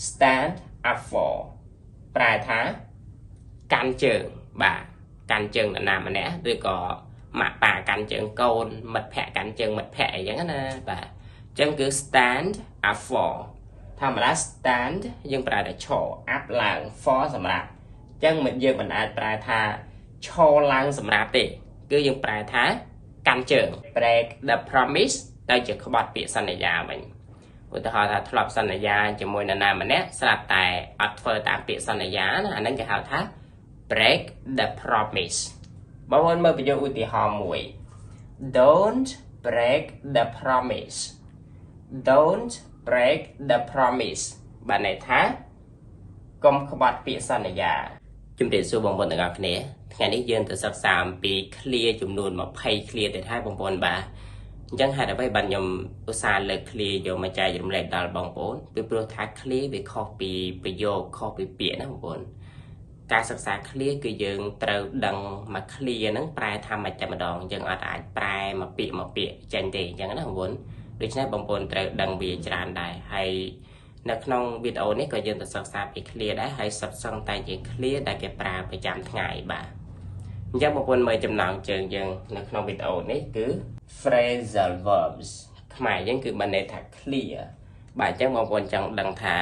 stand up for ប្រែថាកាន់ជើងបាទកាន់ជើងនរណាម្នាក់ឬក៏ម៉ាក់ប៉ាកាន់ជើងកូនមិត្តភក្តិកាន់ជើងមិត្តភក្តិអីចឹងណាបាទអញ្ចឹងគឺ stand up for ធម្មតា stand យើងប្រើតែឈរ up ឡើង for សម្រាប់អញ្ចឹងយើងមិនអាចប្រើថាឈរឡើងសម្រាប់ទេគឺយើងប្រើថាកាន់ជើង break the promise ទៅជាក្បត់ពាក្យសន្យាវិញឧទាហរណ៍ថាធ្លាប់សន្យាជាមួយនរណាម្នាក់ស្រាប់តែអត់ធ្វើតាមពាក្យសន្យាណាអាហ្នឹងគេហៅថា break the promise បងប្អូនមើលប្រយោគឧទាហរណ៍មួយ Don't break the promise Don't break the promise បានន័យថាកុំក្បត់ពាក្យសន្យាជំរាបសួរបងប្អូនទាំងអស់គ្នាថ្ងៃនេះយើងទៅសិក្សាអំពី clear ចំនួន20 clear ទៀតហើយបងប្អូនបាទអញ្ចឹងហេតុអ្វីបានខ្ញុំឧស្សាហ៍លើក clear យកមកចែករំលែកដល់បងប្អូនពីព្រោះថា clear វាខុសពីប្រយោគខុសពីពាក្យណាបងប្អូនការសិក្សា clear គឺយើងត្រូវដឹងមក clear ហ្នឹងប្រែថាមិនតែម្ដងយើងអត់អាចប្រែមកពាក្យចេញទេអញ្ចឹងណាបងប្អូនដូច្នេះបងប្អូនត្រូវដឹងវាច្រើនដែរហើយនៅក្នុងវីដេអូនេះក៏យើងទៅសិក្សាពី clear ដែរហើយសិតសឹងតែជា clear ដែលគេប្រើប្រចាំថ្ងៃបាទអញ្ចឹងបងប្អូនមើលចំណងជើងយើងនៅក្នុងវីដេអូនេះគឺ phrasal verbs ខ្មែរយើងគឺបានន័យថា clear បាទអញ្ចឹងបងប្អូនចង់ដឹងថា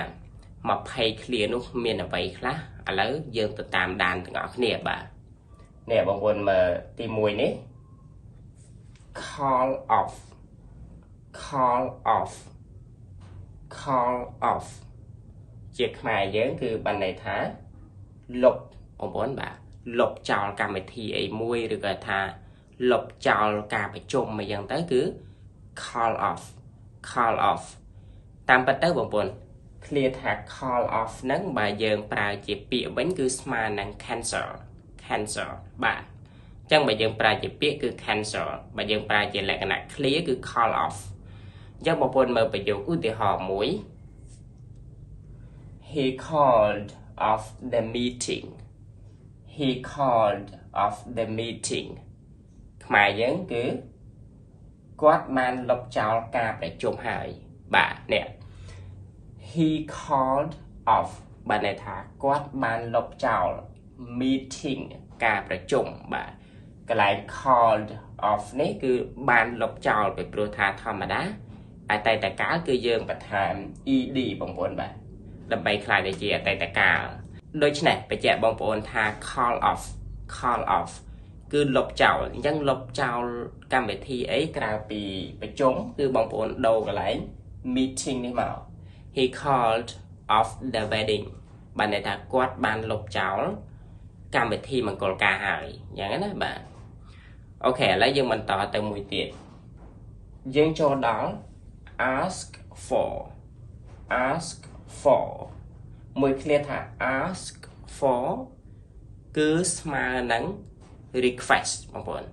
20 clear នោះមានអ្វីខ្លះឥឡូវយើងទៅតាមដានទាំងអស់គ្នាបាទនេះបងប្អូនមើលទី1នេះ call off call off call off ជាខ្មែរយើងគឺបានន័យថាលុបបងប្អូនបាទលុបចោលកម្មវិធីអីមួយឬក៏ថាលុបចោលការប្រជុំអីយ៉ាងទៅគឺ call off call off តាមពិតទៅបងប្អូន clear ថា call off ហ្នឹងបើយើងប្រើជាពាក្យវិញគឺស្មើនឹង cancel cancel បាទអញ្ចឹងបើយើងប្រើជាពាក្យគឺ cancel បើយើងប្រើជាលក្ខណៈ clear គឺ call off អញ្ចឹងបងប្អូនមើលប្រយោគឧទាហរណ៍មួយ He called off the meeting He called off the meeting ខ្មែរយើងគឺគាត់បានលុបចោលការប្រជុំហើយបាទនេះ He called off បានន័យថាគាត់បានលុបចោល meeting ការប្រជុំបាទកន្លែង called off នេះគឺបានលុបចោលពីព្រោះថាធម្មតាអតីតកាលគឺយើងបន្ថែម ed បងប្អូនបាទដើម្បីខ្លាយទៅជាអតីតកាលដូច្នេះបញ្ជាក់បងប្អូនថា call off គឺលុបចោលអញ្ចឹងលុបចោលកម្មវិធីអីក្រៅពីប្រជុំគឺបងប្អូនដូរកន្លែង meeting នេះមក He called off the wedding បានន័យថាគាត់បានលុបចោលកម្មវិធីមង្គលការហើយអញ្ចឹងណាបាទអូខេឥឡូវយើងបន្តទៅមួយទៀតយើងចូលដល់ ask for មួយ clear ថា ask for គឺស្មើនឹង request បងប្អូនអ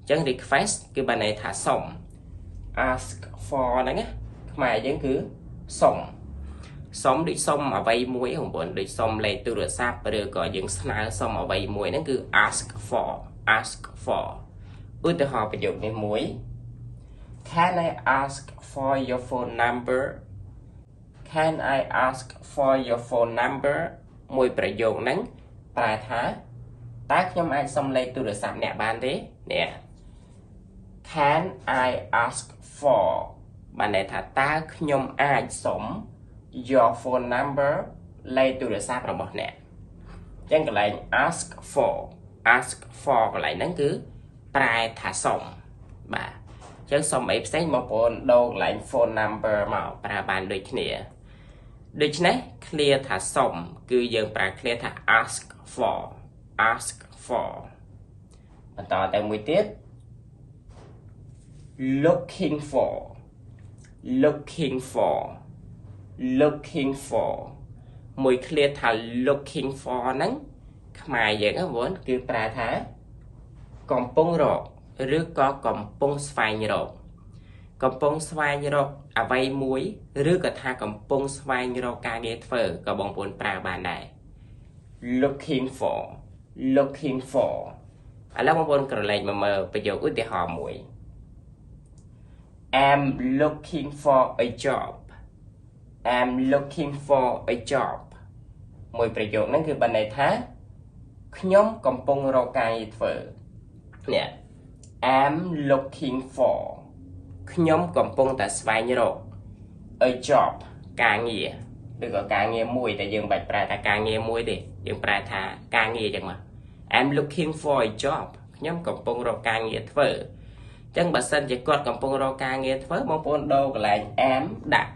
ញ្ចឹង request គឺបានន័យថាសុំ ask for ហ្នឹងណាខ្មែរយើងគឺសុំដូចសុំអ្វីមួយបងប្អូនដូចសុំលេខទូរស័ព្ទឬក៏យើងស្នើសុំអ្វីមួយហ្នឹងគឺ ask for ឧទាហរណ៍ប្រយោគនេះមួយ Can I ask for your phone number Can I ask for your phone number មួយប្រយោគហ្នឹងប្រែថាតើខ្ញុំអាចសុំលេខទូរស័ព្ទអ្នកបានទេនេះ Can I ask for បានន័យថាតើខ្ញុំអាចសុំ your phone number លេខទូរស័ព្ទរបស់អ្នកអញ្ចឹងកន្លែង ask for កន្លែងហ្នឹងគឺប្រែថាសុំបាទអញ្ចឹងសុំអីផ្សេងបងប្អូនដូរកន្លែង phone number មកប្រើបានដូចគ្នាដូច្នេះ clear ថាសុំគឺយើងប្រើ clear ថា ask for បន្តទៅមួយទៀត looking for មួយ clear ថា looking for ហ្នឹងខ្មែរយើងបងប្អូនគឺប្រើថាកំពុងរកឬក៏កំពុងស្វែងរកអ្វីមួយឬក៏ថាកំពុងស្វែងរកការងារធ្វើក៏បងប្អូនប្រើបានដែរ looking for ឥឡូវបងប្អូនក្រឡេកមកមើលប្រយោគឧទាហរណ៍មួយ I'm looking for a job I'm looking for a job មួយប្រយោគហ្នឹងគឺបានន័យថាខ្ញុំកំពុងរកការងារធ្វើនេះ I'm looking for ខ្ញុំកំពុងតែស្វែងរក a job ការងារឬក៏ការងារមួយតែយើងបាច់ប្រើថាការងារមួយទេយើងប្រើថាការងារចឹងមក I'm looking for a job ខ្ញុំកំពុងរកការងារធ្វើចឹងបើសិនជាគាត់កំពុងរកការងារធ្វើបងប្អូនដូរកន្លែង am ដាក់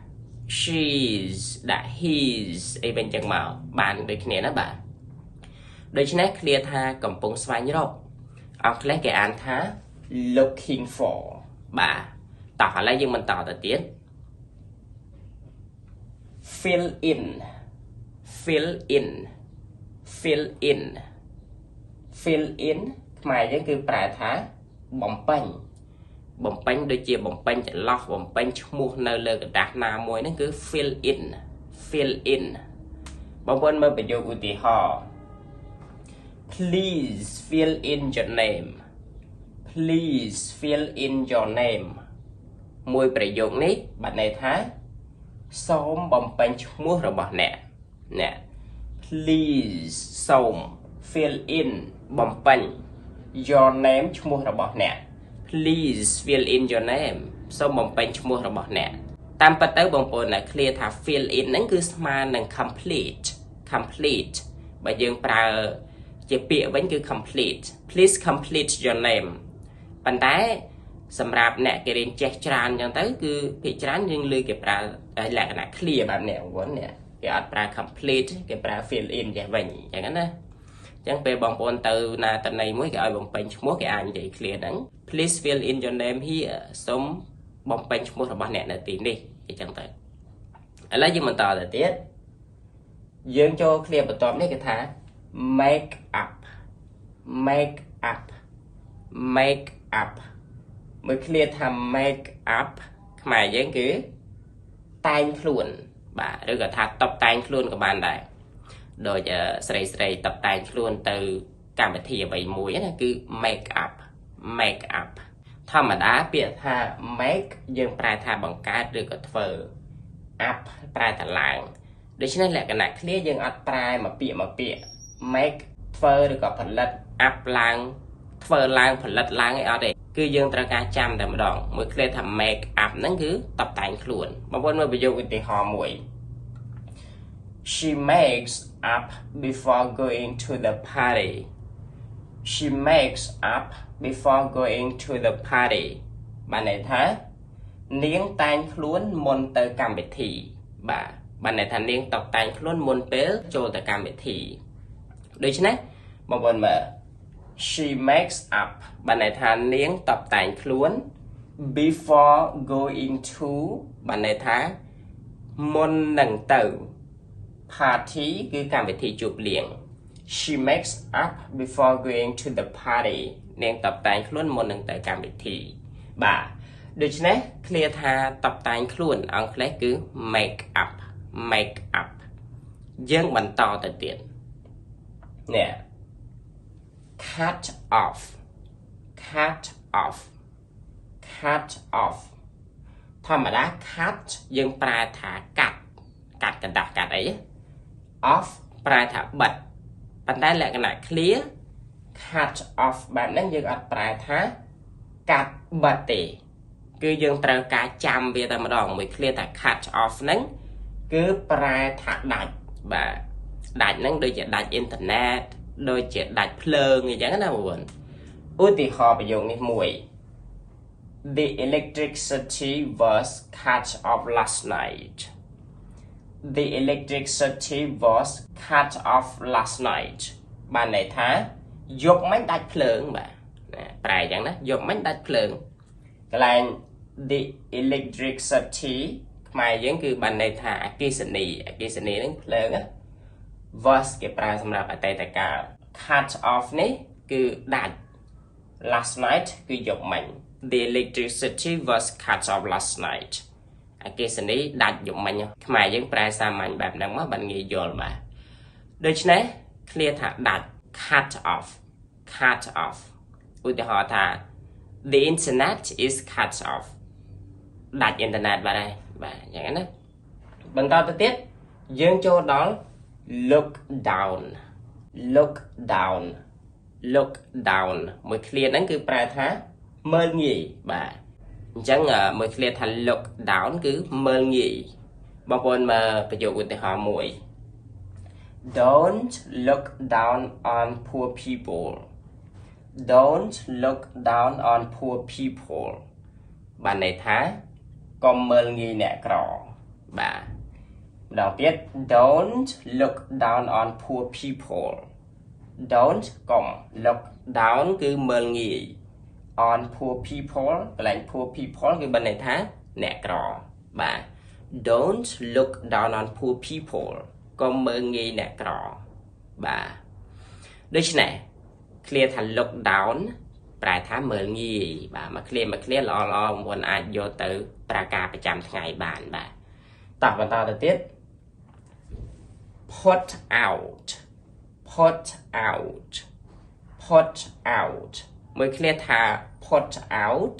she's ដាក់ he's អីវិញចឹងមកបានដូចគ្នាណាបាទដូច្នេះ clear ថាកំពុងស្វែងរកអង់គ្លេសគេអានថា looking for បាទតោះឥឡូវយើងបន្តទៅទៀត fill in fill in fill in fill in ខ្មែរយើងគឺប្រែថាបំពេញដូចជាបំពេញចន្លោះបំពេញឈ្មោះនៅលើกระดาษណាមួយហ្នឹងគឺ fill in fill in បងប្អូនមើលប្រយោគឧទាហរណ៍ please fill in your name please fill in your name មួយប្រយោគនេះបានន័យថាសូមបំពេញឈ្មោះរបស់អ្នក please សូម fill in បំពេញ your name ឈ្មោះរបស់អ្នក please fill in your name សូមបំពេញឈ្មោះរបស់អ្នកតាមពិតទៅបងប្អូនណា clear ថា fill in ហ្នឹងគឺស្មើនឹង complete បើយើងប្រើជាពាក្យវិញគឺ complete please complete your name ប៉ុន្តែសម្រាប់អ្នកគេរៀនចេះច្រើនអញ្ចឹងទៅគឺភាគច្រើនយើងលើគេប្រើលក្ខណៈ clear បែបនេះបងប្អូននេះគេអត់ប្រើ complete គេប្រើ fill in ចេះវិញអញ្ចឹងណាអញ្ចឹងពេលបងប្អូនទៅណាតន័យមួយគេឲ្យបំពេញឈ្មោះគេអាចនិយាយ clear ហ្នឹង please fill in your name here សូមបំពេញឈ្មោះរបស់អ្នកនៅទីនេះអញ្ចឹងទៅឥឡូវយើងបន្តទៅទៀតយើងចូល clear បន្ទាប់នេះគេថា make up មើល clear ថា make up ខ្មែរយើងគឺតែងខ្លួនបាទឬក៏ថាតុបតែងខ្លួនក៏បានដែរដូចស្រីតុបតែងខ្លួនទៅកម្មវិធីអ្វីមួយណាគឺ make up ធម្មតាពាក្យថា make យើងប្រែថាបង្កើតឬក៏ធ្វើ up ប្រែថាឡើងដូច្នេះលក្ខណៈ clear យើងអត់ប្រែមួយពាក្យ make ធ្វើឬក៏ផលិត up ឡើងធ្វើឡើងផលិតឡើងអីអត់ទេគឺយើងត្រូវការចាំតែម្ដងមួយ clear ថា make up ហ្នឹងគឺតុបតែងខ្លួនបងប្អូនមើលប្រយោគឧទាហរណ៍មួយ She makes up before going to the party She makes up before going to the party បានន័យថានាងតែងខ្លួនមុនទៅកម្មវិធីបាទបានន័យថានាងតុបតែងខ្លួនមុនពេលចូលទៅកម្មវិធីដូច្នេះបងប្អូនមើល She makes up បានន័យថានាងតុបតែងខ្លួន before going to បានន័យថាមុននឹងទៅ party គឺកម្មវិធីជួបលៀង She makes up before going to the party នាងតុបតែងខ្លួនមុននឹងទៅកម្មវិធីបាទដូច្នេះ clear ថាតុបតែងខ្លួនអង់គ្លេសគឺ make up យើងបន្តទៅទៀតនេះ cut off ធម្មតា cut យើងប្រើថាកាត់กระดาษកាត់អី off ប្រើថាបិទប៉ុន្តែលក្ខណៈ clear cut off បែបហ្នឹងយើងអត់ប្រែថាកាត់បិទទេគឺយើងត្រូវការចាំវាតែម្ដងមួយ clear ថា cut off ហ្នឹងគឺប្រែថាដាច់បាទដាច់ហ្នឹងដូចជាដាច់អ៊ីនធឺណិតដូចជាដាច់ភ្លើងអញ្ចឹងណាបងប្អូនឧទាហរណ៍ប្រយោគនេះមួយ The electricity was cut off last night The electricity was cut off last night បានន័យថាយប់មិញដាច់ភ្លើងបាទប្រែអញ្ចឹងណាយប់មិញដាច់ភ្លើងកន្លែង the electricity ខ្មែរយើងគឺបានន័យថាអគ្គិសនីហ្នឹងភ្លើងណា was គេប្រើសម្រាប់អតីតកាល cut off នេះគឺដាច់ last night គឺយប់មិញ The electricity was cut off last night អគ្គិសនីដាច់យប់មិញខ្មែរយើងប្រែសាមញ្ញបែបហ្នឹងមកបានងាយយល់បាទដូច្នេះ clear ថាដាច់ cut off ឧទាហរណ៍ថា The internet is cut off ដាច់អ៊ីនធឺណិតបាទអញ្ចឹងណា បន្តទៅទៀតយើងចូលដល់ look down look down look down មួយឃ្លាហ្នឹងគឺប្រែថាមើលងាយបាទអញ្ចឹងមួយឃ្លាថា look down គឺមើលងាយបងប្អូនមើលប្រយោគឧទាហរណ៍មួយ Don't look down on poor people Don't look down on poor people បានន័យថាកុំមើលងាយអ្នកក្របាទម្ដងទៀត Don't look down on poor people Don't កុំ look down គឺមើលងាយ on poor people កន្លែង poor people គឺបានន័យថាអ្នកក្របាទ Don't look down on poor people កុំមើលងាយអ្នកក្របាទដូច្នេះឃ្លាថា look down ប្រែថាមើលងាយបាទមួយឃ្លាល្អបងប្អូនអាចយកទៅប្រើការប្រចាំថ្ងៃបានបាទតោះបន្តទៅទៀត put out put out put out មួយឃ្លាថា put out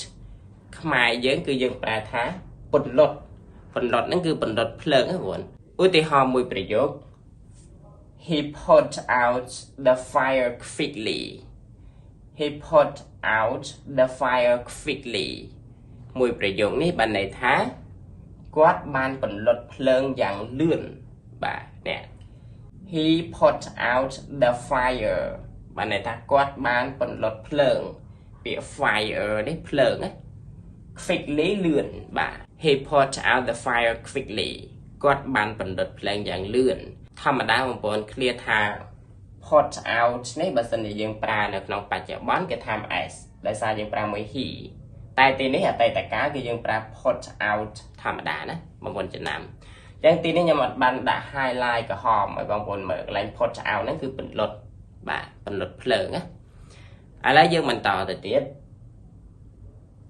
ខ្មែរយើងគឺយើងប្រែថាពន្លត់ហ្នឹងគឺពន្លត់ភ្លើងហ្នឹងបងឧទាហរណ៍មួយប្រយោគ He put out the fire quickly He put out the fire quickly មួយប្រយោគនេះបានន័យថាគាត់បានពន្លត់ភ្លើងយ៉ាងលឿនបាទនេះ He put out the fire បានន័យថាគាត់បានពន្លត់ភ្លើងពាក្យ fire នេះភ្លើងណា quickly លឿនបាទ He put out the fire quickly គាត់បានពន្លត់ភ្លើងយ៉ាងលឿនធម្មតាបងប្អូនឃ្លាថា put out នេះបើសិនជាយើងប្រើនៅក្នុងបច្ចុប្បន្នគេថា s ដោយសារយើងប្រើមួយ he តែទីនេះអតីតកាលគឺយើងប្រើ put out ធម្មតាណាបងប្អូនចំណាំអញ្ចឹងទីនេះខ្ញុំអត់បានដាក់ highlight ក្រហមឲ្យបងប្អូនមើលកន្លែង put out ហ្នឹងគឺពន្លត់បាទពន្លត់ភ្លើងណាឥឡូវយើងបន្តទៅទៀត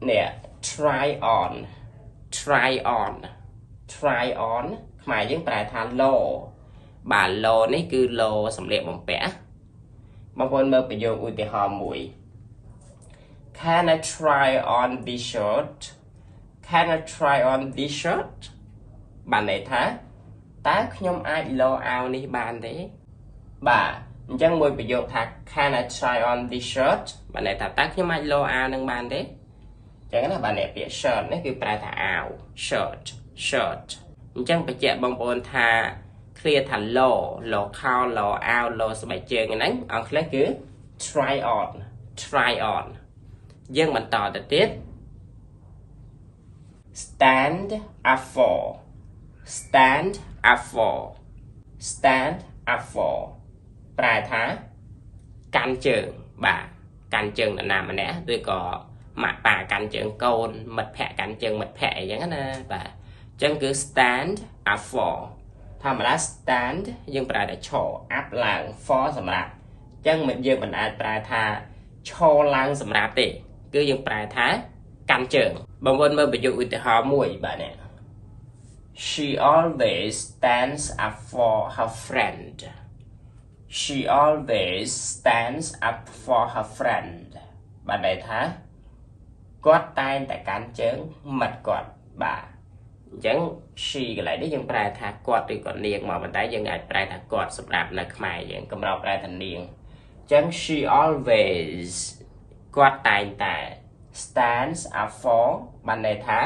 នេះ try on try on try on ខ្មែរយើងប្រែថា low បាទ low នេះគឺ low សម្លៀកបំពាក់បងប្អូនមើលប្រយោគឧទាហរណ៍មួយ Can I try on this shirt Can I try on this shirt បានន័យថាតើខ្ញុំអាច low អាវនេះបានទេបាទអញ្ចឹងមួយប្រយោគថា Can I try on this shirt បានន័យថាតើខ្ញុំអាច low អាវនឹងបានទេអញ្ចឹងណាបាទអ្នកពាក្យ shirt នេះគឺប្រែថាអាវ shirt shirt អញ្ចឹងបញ្ជាក់បងប្អូនថាឃ្លាថា low ខោ low អាវ low ស្បែកជើងហ្នឹងអង់គ្លេសគឺ try on try on យើងបន្តទៅទៀត stand up for stand up for stand up for ប្រែថាកាន់ជើងបាទកាន់ជើងនរណាម្នាក់ឬក៏ម៉ាក់ប៉ាកាន់ជើងកូនមិត្តភ័ក្តិកាន់ជើងមិត្តភ័ក្តិអីចឹងណាបាទអញ្ចឹងគឺ stand up for ធម្មតា stand យើងប្រើតែឈរ up ឡើង for សម្រាប់អញ្ចឹងយើងមិនអាចប្រើថាឈរឡើងសម្រាប់ទេគឺយើងប្រើថាកាន់ជើងបងប្អូនមើលប្រយោគឧទាហរណ៍មួយបាទនេះ She always stands up for her friend She always stands up for her friend បានន័យថាគាត់តែងតែកាន់ជើងមិត្តគាត់បាទអញ្ចឹង she កន្លែងនេះយើងប្រែថាគាត់ឬក៏នាងមកប៉ុន្តែយើងអាចប្រែថាគាត់សម្រាប់នៅខ្មែរយើងកម្រប្រែថានាងអញ្ចឹង she always គាត់តែងតែ stands up for បានន័យថា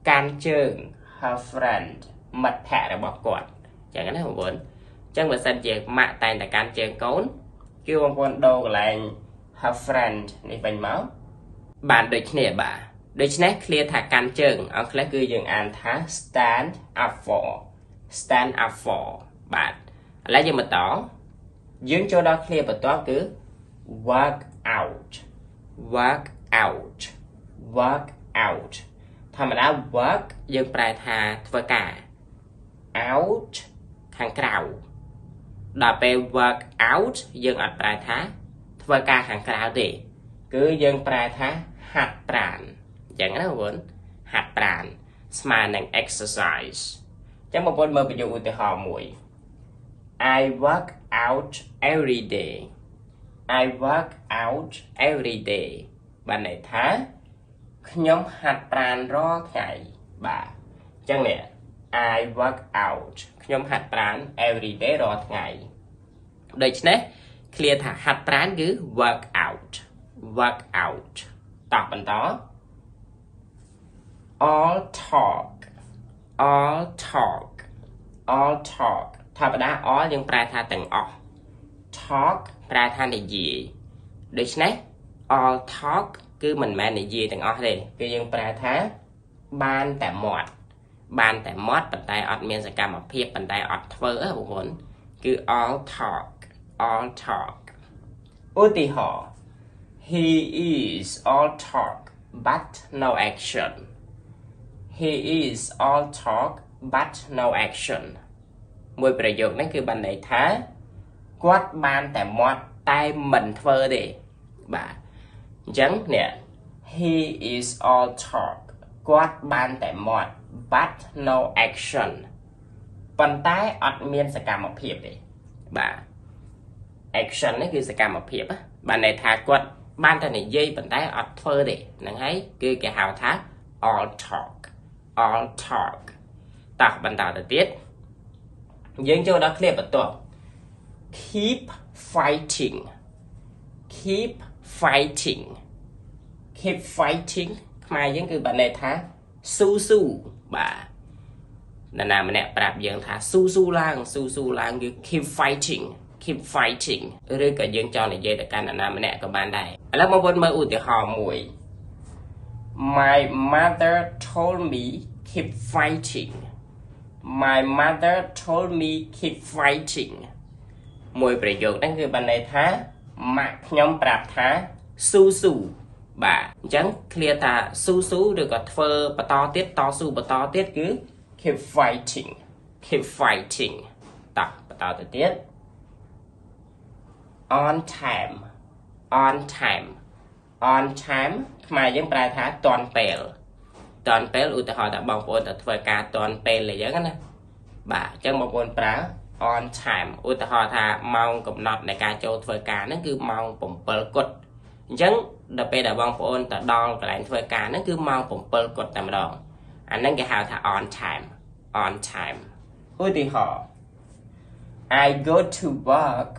កាន់ជើង her friend មិត្តភក្តិរបស់គាត់អញ្ចឹងណាបងប្អូនអញ្ចឹងបើសិនជាម៉ាក់តែងតែកាន់ជើងកូនគឺបងប្អូនដូរកន្លែង her friend នេះវិញមកបានដូចគ្នាបាទដូច្នេះឃ្លាថាកាន់ជើងអង់គ្លេសគឺយើងអានថា stand up for stand up for បាទឥឡូវយើងបន្តយើងចូលដល់ឃ្លាបន្ទាប់គឺ work out work out work out ធម្មតា work យើងប្រែថាធ្វើការ out ខាងក្រៅដល់ពេល work out យើងអត់ប្រែថាធ្វើការខាងក្រៅទេគឺយើងប្រែថាហាត់ប្រាណអញ្ចឹងណាបងប្អូនហាត់ប្រាណស្មើនឹង exercise អញ្ចឹងបងប្អូនមើលប្រយោគឧទាហរណ៍មួយ I work out every day I work out every day បានន័យថាខ្ញុំហាត់ប្រាណរាល់ថ្ងៃបាទអញ្ចឹងនេះ I work out ខ្ញុំហាត់ប្រាណ every day រាល់ថ្ងៃដូច្នេះ clear ថាហាត់ប្រាណគឺ work out តោះបន្ត all talk ធម្មតា all យើងប្រែថាទាំងអស់ talk ប្រែថានិយាយដូច្នេះ all talk គឺមិនមែននិយាយទាំងអស់ទេគឺយើងប្រែថាបានតែមាត់ប៉ុន្តែអត់មានសកម្មភាពប៉ុន្តែអត់ធ្វើបងប្អូនគឺ all talk ឧទាហរណ៍ he is all talk but no action he is all talk but no action មួយប្រយោគនេះគឺបានន័យថាគាត់បានតែមាត់តែមិនធ្វើទេបាទអញ្ចឹងនេះ he is all talk គាត់បានតែមាត់ but no action ប៉ុន្តែអត់មានសកម្មភាពទេបាទ action នេះគឺសកម្មភាពបានន័យថាគាត់បានតែនិយាយប៉ុន្តែអត់ធ្វើទេហ្នឹងហើយគឺគេហៅថា all talk តោះបន្តទៅទៀតយើងចូលដល់ clear បន្ទាប់ keep fighting ខ្មែរយើងគឺបានន័យថាស៊ូបាទនរណាម្នាក់ប្រាប់យើងថាស៊ូឡើងគឺ keep fighting ឬក៏យើងចង់និយាយទៅកាន់នរណាម្នាក់ក៏បានដែរឥឡូវបងប្អូនមើលឧទាហរណ៍មួយ My mother told me keep fighting មួយប្រយោគហ្នឹងគឺបានន័យថាម៉ាក់ខ្ញុំប្រាប់ថាស៊ូបាទអញ្ចឹង clear ថាស៊ូឬក៏ធ្វើបន្តទៀតតស៊ូបន្តទៀតគឺ keep fighting តោះបន្តទៅទៀត on time ខ្មែរយើងប្រែថាទាន់ពេលឧទាហរណ៍ថាបងប្អូនទៅធ្វើការទាន់ពេលអីចឹងណាបាទអញ្ចឹងបងប្អូនប្រើ on time ឧទាហរណ៍ថាម៉ោងកំណត់នៃការចូលធ្វើការហ្នឹងគឺម៉ោង7 គត់អញ្ចឹងដល់ពេលដែលបងប្អូនទៅដល់កន្លែងធ្វើការហ្នឹងគឺម៉ោង7 គត់តែម្ដងអាហ្នឹងគេហៅថា on time ឧទាហរណ៍ I go to work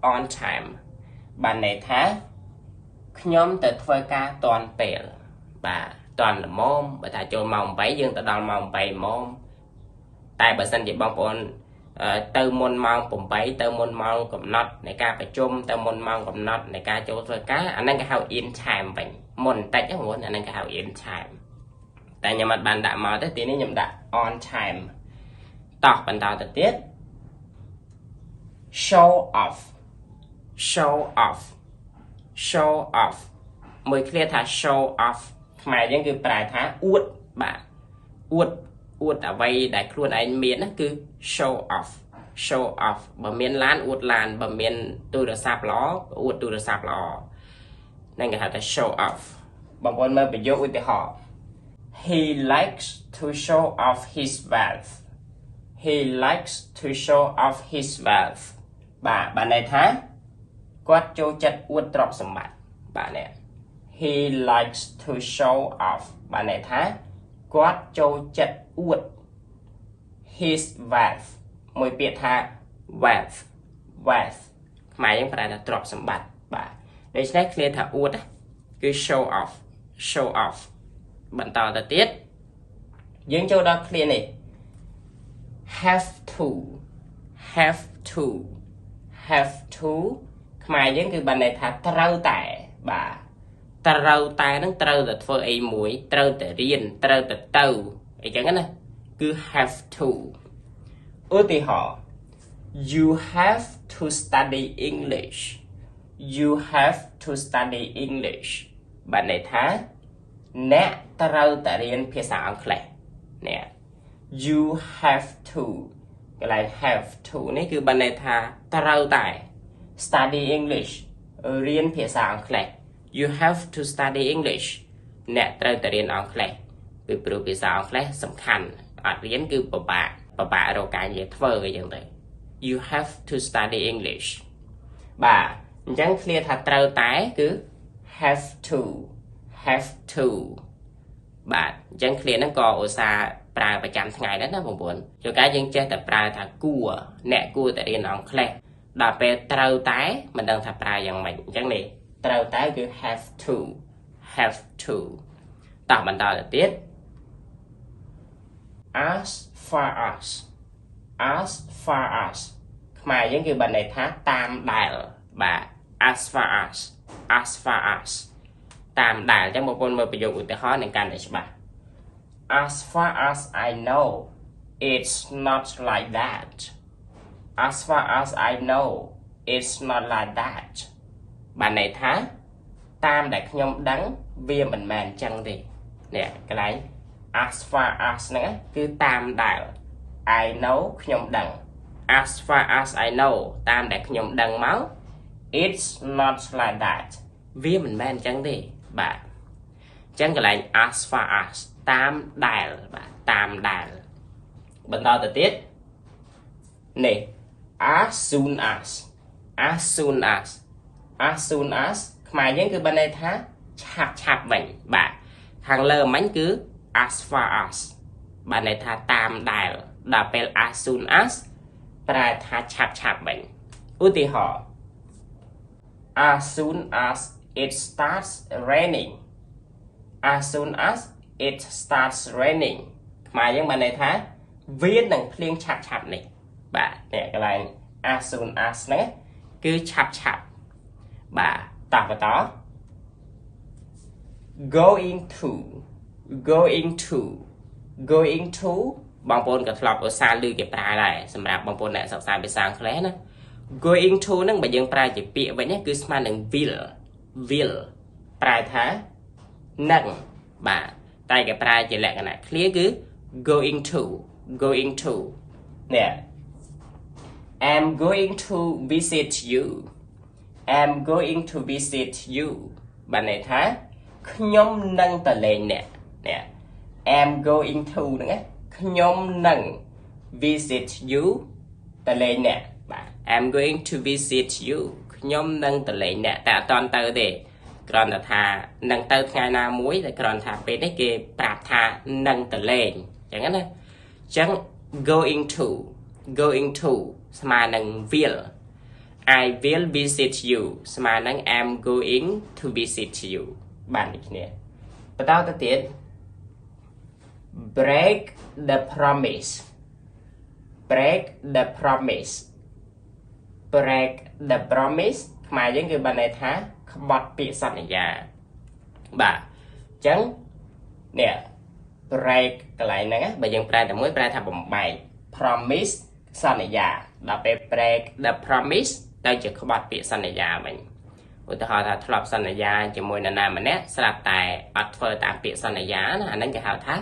on time បានន័យថាខ្ញុំទៅធ្វើការទាន់ពេលបាទទាន់ល្មមបើថាចូលម៉ោង 8 យើងទៅដល់ម៉ោង 8 ម៉ោងតែបើសិនជាបងប្អូនទៅមុនម៉ោង 8 ទៅមុនម៉ោងកំណត់នៃការប្រជុំទៅមុនម៉ោងកំណត់នៃការចូលធ្វើការអាហ្នឹងគេហៅ in time វិញមុនបន្តិចហ្នឹងអាហ្នឹងគេហៅ in time តែខ្ញុំអត់បានដាក់មកទេទីនេះខ្ញុំដាក់ on time តោះបន្តទៅទៀត show off មួយឃ្លាថា show off ខ្មែរយើងគឺប្រែថាអួតបាទអួតអ្វីដែលខ្លួនឯងមានណាគឺ show off បើមានឡានអួតឡានបើមានទូរស័ព្ទល្អអួតទូរស័ព្ទល្អហ្នឹងគេហៅថា show off បងប្អូនមើលប្រយោគឧទាហរណ៍ He likes to show off his wealth បាទន័យថាគាត់ចូលចិត្តអួតទ្រព្យសម្បត្តិបាទនេះ He likes to show off បានន័យថាគាត់ចូលចិត្តអួត his wealth មួយពាក្យថា wealth ខ្មែរយើងប្រែថាទ្រព្យសម្បត្តិបាទដូច្នេះ clear ថាអួតគឺ show off បន្តទៅទៀតយើងចូលដល់ clear នេះ have to ខ្មែរយើងគឺបានន័យថាត្រូវតែបាទត្រូវតែនឹងត្រូវតែធ្វើអីមួយត្រូវតែរៀនត្រូវតែទៅអីចឹងណាគឺ have to ឧទាហរណ៍ you have to study English បានន័យថាអ្នកត្រូវតែរៀនភាសាអង់គ្លេសនេះ you have to កន្លែង have to នេះគឺបានន័យថាត្រូវតែ study English រៀនភាសាអង់គ្លេស you have to study English អ្នកត្រូវតែរៀនអង់គ្លេសពីព្រោះភាសាអង់គ្លេសសំខាន់អត់រៀនគឺពិបាករកការងារធ្វើអីចឹងទៅ you have to study English បាទអញ្ចឹង clear ថាត្រូវតែគឺ have to បាទអញ្ចឹងឃ្លាហ្នឹងក៏ឧស្សាហ៍ប្រើប្រចាំថ្ងៃដែរណាបងប្អូនជួនកាលយើងចេះតែប្រើថាគួរអ្នកគួរតែរៀនអង់គ្លេសដល់ពេលត្រូវតែមិនដឹងថាប្រើយ៉ាងម៉េចអញ្ចឹងនេះត្រូវតែគឺ have to តោះបន្តទៅទៀត as far as ខ្មែរយើងគឺបានន័យថាតាមដែលបាទ as far as តាមដែលអញ្ចឹងបងប្អូនមើលប្រយោគឧទាហរណ៍នឹងកាន់តែច្បាស់ as far as I know it's not like that as far as I know it's not like that បានន័យថាតាមដែលខ្ញុំដឹងវាមិនមែនអញ្ចឹងទេនេះកន្លែង as far as ហ្នឹងគឺតាមដែល I know ខ្ញុំដឹង as far as I know តាមដែលខ្ញុំដឹងមក it's not like that វាមិនមែនអញ្ចឹងទេបាទអញ្ចឹងកន្លែង as far as តាមដែលបាទតាមដែលបន្តទៅទៀតនេះ as soon as ខ្មែរយើងគឺបានន័យថាឆាប់វិញបាទខាងលើមិញគឺ as far as បានន័យថាតាមដែលដល់ពេល as soon as ប្រែថាឆាប់វិញឧទាហរណ៍ as soon as it starts raining as soon as it starts raining ខ្មែរយើងបានន័យថាវានឹងភ្លៀងឆាប់នេះបាទនេះកន្លែង as soon as ហ្នឹងគឺឆាប់បាទតោះបន្ត going to បងប្អូនក៏ធ្លាប់ឧស្សាហ៍ឮគេប្រើដែរសម្រាប់បងប្អូនអ្នកសិក្សាភាសាអង់គ្លេសណា going to ហ្នឹងបើយើងប្រើជាពាក្យវិញគឺស្មើនឹង will ប្រែថានឹងបាទតែគេប្រើជាលក្ខណៈ clear គឺ going to នេះ I'm going to visit you បានន័យថាខ្ញុំនឹងទៅលេងអ្នកនេះ I'm going to ហ្នឹងខ្ញុំនឹង visit you ទៅលេងអ្នកបាទ I'm going to visit you ខ្ញុំនឹងទៅលេងអ្នកតែអត់តន់ទៅទេគ្រាន់តែថានឹងទៅថ្ងៃណាមួយតែគ្រាន់ថាពេលនេះគេប្រាប់ថានឹងទៅលេងអញ្ចឹងណាអញ្ចឹង going to ស្មើនឹង will I will visit you ស្មើនឹង I'm going to visit you បានដូចគ្នាបន្តទៅទៀត break the promise ខ្មែរយើងគឺបានន័យថាក្បត់ពាក្យសន្យាបាទអញ្ចឹងនេះ break កន្លែងហ្នឹងបើយើងប្រែតែមួយប្រែថាបំបែក promise សន្យាដល់ពេល break the promise ទៅជាក្បត់ពាក្យសន្យាវិញឧទាហរណ៍ថាធ្លាប់សន្យាជាមួយនរណាម្នាក់ស្រាប់តែអត់ធ្វើតាមពាក្យសន្យាណាអាហ្នឹងគេហៅថា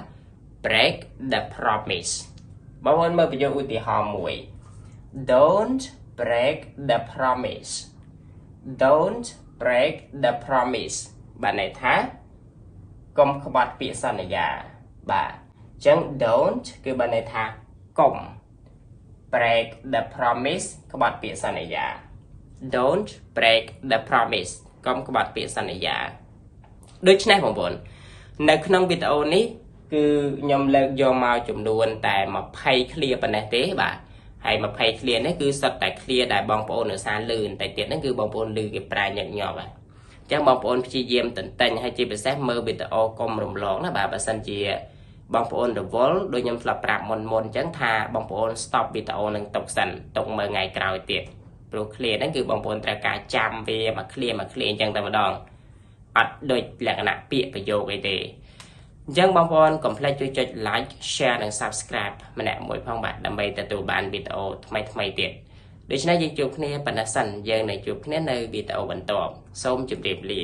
break the promise បងប្អូនមើលប្រយោគឧទាហរណ៍មួយ don't break the promise បានន័យថាកុំក្បត់ពាក្យសន្យាបាទអញ្ចឹង don't គឺបានន័យថាកុំ break the promise ក្បត់ពាក្យសន្យា don't break the promise កុំក្បត់ពាក្យសន្យាដូច្នេះបងប្អូននៅក្នុងវីដេអូនេះគឺខ្ញុំលើកយកមកចំនួនតែ20 clear ប៉ុណ្ណេះទេបាទហើយ20 clear នេះគឺសុទ្ធតែ clear ដែលបងប្អូនឧស្សាហ៍លឺតែទៀតហ្នឹងគឺបងប្អូនលឺគេប្រើញឹកញាប់បាទអញ្ចឹងបងប្អូនព្យាយាមតន្ទិញហើយជាពិសេសមើលវីដេអូកុំរំលងណាបាទបើសិនជាបងប្អូនរវល់ដូចខ្ញុំធ្លាប់ប្រាប់មុនអញ្ចឹងថាបងប្អូន stop វីដេអូនឹងទុកសិនទុកមើលថ្ងៃក្រោយទៀតព្រោះ clear ហ្នឹងគឺបងប្អូនត្រូវការចាំវាមក clear អញ្ចឹងតែម្ដងអត់ដូចលក្ខណៈពាក្យប្រយោគអីទេអញ្ចឹងបងប្អូនកុំភ្លេចជួយចុច like share និង subscribe ម្នាក់មួយផងបាទដើម្បីទទួលបានវីដេអូថ្មីទៀតដូច្នេះយើងជួបគ្នាប៉ុណ្ណេះសិនយើងនឹងជួបគ្នានៅវីដេអូបន្ទាប់សូមជម្រាបលា